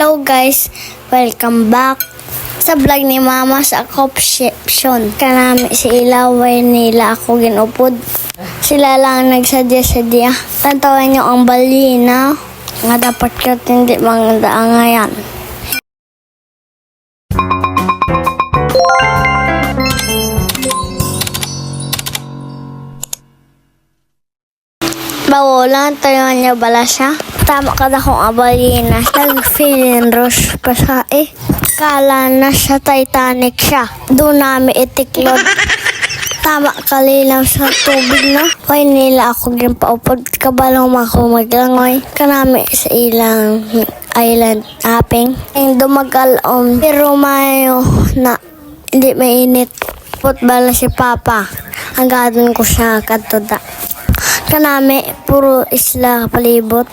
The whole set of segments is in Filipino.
Hello guys, welcome back sa vlog ni Mama sa Kopsyon. Kanami si Ilaway nila ako ginupod. Sila lang nagsadya-sadya. Tantawan nyo ang balina nga dapat ka hindi mga daangayan. Bawalan tayo niya bala siya. Tama ka na kung abalina. Nag-feeling rush pa siya eh. Kala na siya Titanic siya. Doon namin itiklod. Tama kalilang sa tubig na. Kaya nila ako gimpaupod. Kabalong ako maglangoy. Kanami sa ilang island hopping. Ang dumagal pero mayo na hindi mainit. Putbala si Papa. Ang gadon ko siya katuda. Kanami puro isla palibot.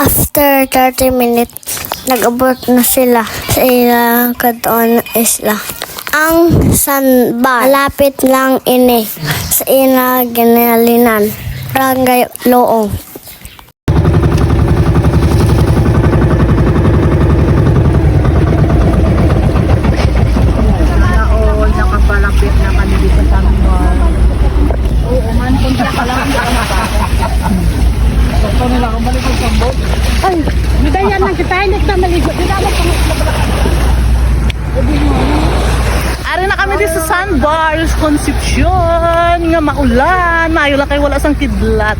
After 30 minutes, nag-abot na sila sa ilang katoon na isla. Ang sandbar, malapit lang ini sa ina ginalinan, Barangay Loong. Nakapalapit na kami dito sa sandbar. Oo man, kung nakapalapit na ito nila kung maligo sa boat. Ay, bidayan lang kita, hindi kita maligo. Ari na kami dito sa sandbar, Concepcion, nga maulan. Maayo lang kayo, wala sang kidlat.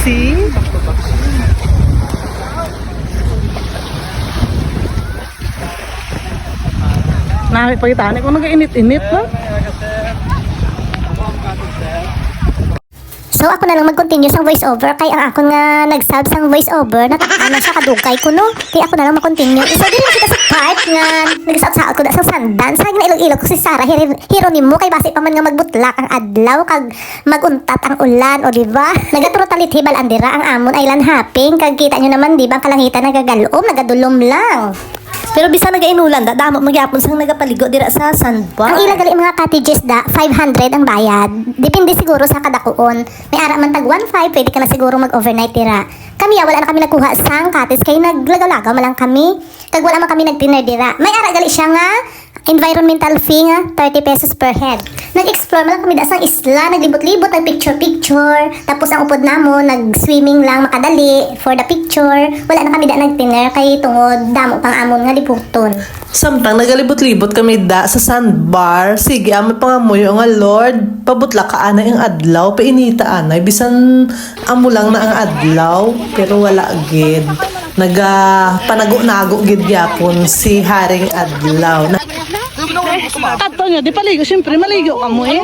See? Nakipagkitaan ko nag-init-init na. So ako na lang mag-continue sa voice-over kay ang ako nga nag-sub sang voice-over na siya kadugay ko no. Kaya ako na lang mag-continue. So din lang kita sa part nga nag-sub ko na sa Sundance. Sa na ilog-ilog ko si Sarah Hironimo kay base pa man nga magbutlak ang adlaw kag maguntat ang ulan o di ba? Nagatorotalit hibal andira ang amon island hopping kag kita nyo naman di ba ang kalangitan nagagalom nagadulom lang. Pero bisa nagainulan da damo magyapon sang nagapaligo dira sa sandbar. Ang ilagali mga cottages da 500 ang bayad. Depende siguro sa kadakuon. May ara man tag 1.5 pwede ka na siguro mag-overnight dira. Kami wala na kami nagkuha sang cottage kay naglagaw-lagaw man lang kami. Kag wala man kami nag-dinner dira. May ara gali siya nga environmental fee nga 30 pesos per head. Nag-explore man lang kami da sang isla, naglibot-libot, nag-picture-picture. Tapos ang upod namo nag-swimming lang makadali for the picture. Wala na kami da nag-dinner kay tungod damo pang amon nga libuton. Samtang nagalibot-libot kami da sa sandbar, sige amat pangamoy nga Lord, pabutla ka ana ang adlaw, painita anay bisan amo lang na ang adlaw, pero wala gid. Panago-nago gid yapon si Haring Adlaw. Tato nyo, di paligo. Siyempre, maligo ka mo eh.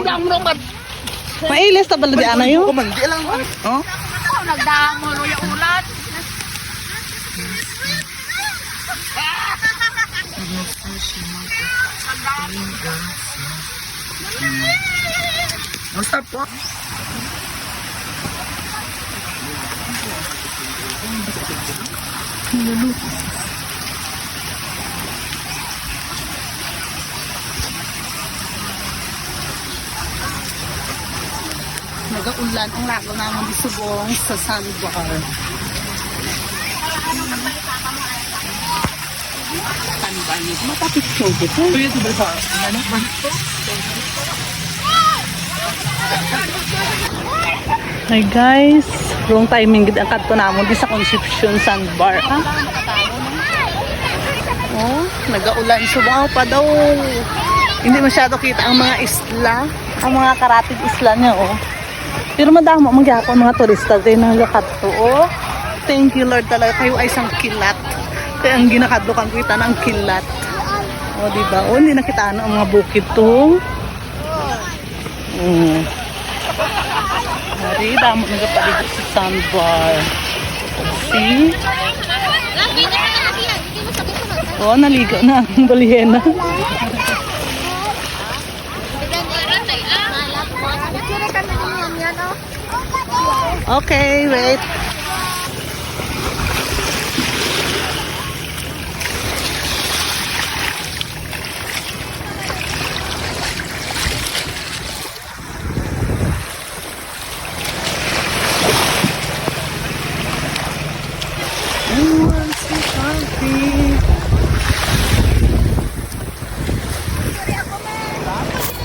Mailis na pala di ana yun. Oh? Nagdamo yung ulat. Stop po. Nagaulan ang lago naman di subong sa sandbar. Sandbar nito. Matapicture dito. Ito ba sa ano? Hi guys, wrong timing gid ang kadto namon di sa Concepcion Sandbar. Oh, nagaulan subong pa daw. Hindi masyado kita ang mga isla, ang mga karatig isla niya oh. Pero madamo magyapon mga turista din ng kadto oh. Thank you Lord talaga kayo ay isang kilat. Kaya ang ginakadlukan kita ng kilat. O, diba? O, hindi nakita ang mga bukid to. Hari, damo nagapaligo sa sandbar. See? Oh, naligo na ang balyena. Okay, wait.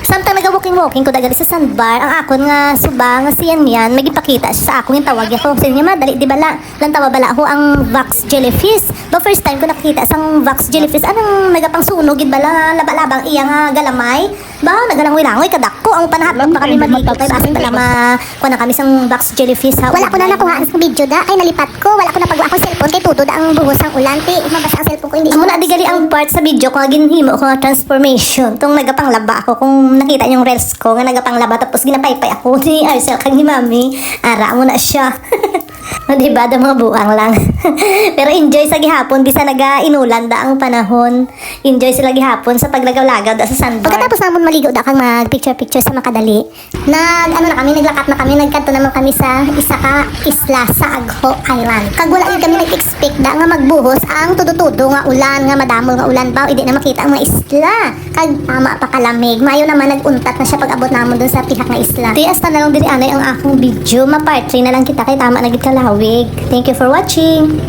Samtang nag-walking ko dagali sa sandbar, ang akon nga suba nga siyan yan, may ipakita siya sa akong yung tawag ako. Sa inyo madali, di bala? Lantawa bala ho ang wax jellyfish. Ba first time ko nakita sang wax jellyfish, anong nagapang sunog, gid bala, laba-labang iya nga galamay. Ba, nagalangoy-langoy, kadakko. Ang panahatag pa kami maligo kay basin pala kuha na kami sang wax jellyfish ha. Wala ko na nakuhaan sa video da, ay nalipat ko. Wala ko na pagwa ko cellphone kay tuto da ang buhos ang ulan. Ti, mabasa ang cellphone ko hindi. Amo na digali ang part sa video ko nga ginhimo ko nga transformation. Tong nagapanglaba ako kung nakita niyo yung reels ko nga nagapanglaba tapos ginapaypay ako ni Arcel kag ni Mami. Ara mo na siya. Diba, da mga buang lang. Pero enjoy sa gihapon, di sa naga-inulan da ang panahon. Enjoy sila gihapon sa paglagaw-lagaw da sa sandbar. Pagkatapos namon maligo da kang mag-picture-picture sa Makadali, naglakat na kami, nagkanto naman kami sa isa ka isla sa Agho Island. Kag wala yun kami nag-expect da nga magbuhos ang tudo-tudo nga ulan, nga madamol nga ulan ba, hindi na makita ang mga isla. Kag tama pa kalamig. Mayo naman nag-untat na siya pag abot namon dun sa pihak nga isla. Di hasta na lang diri anay ang akong video, ma-part 3 na lang kita kay tama na gid kalawig. Thank you for watching.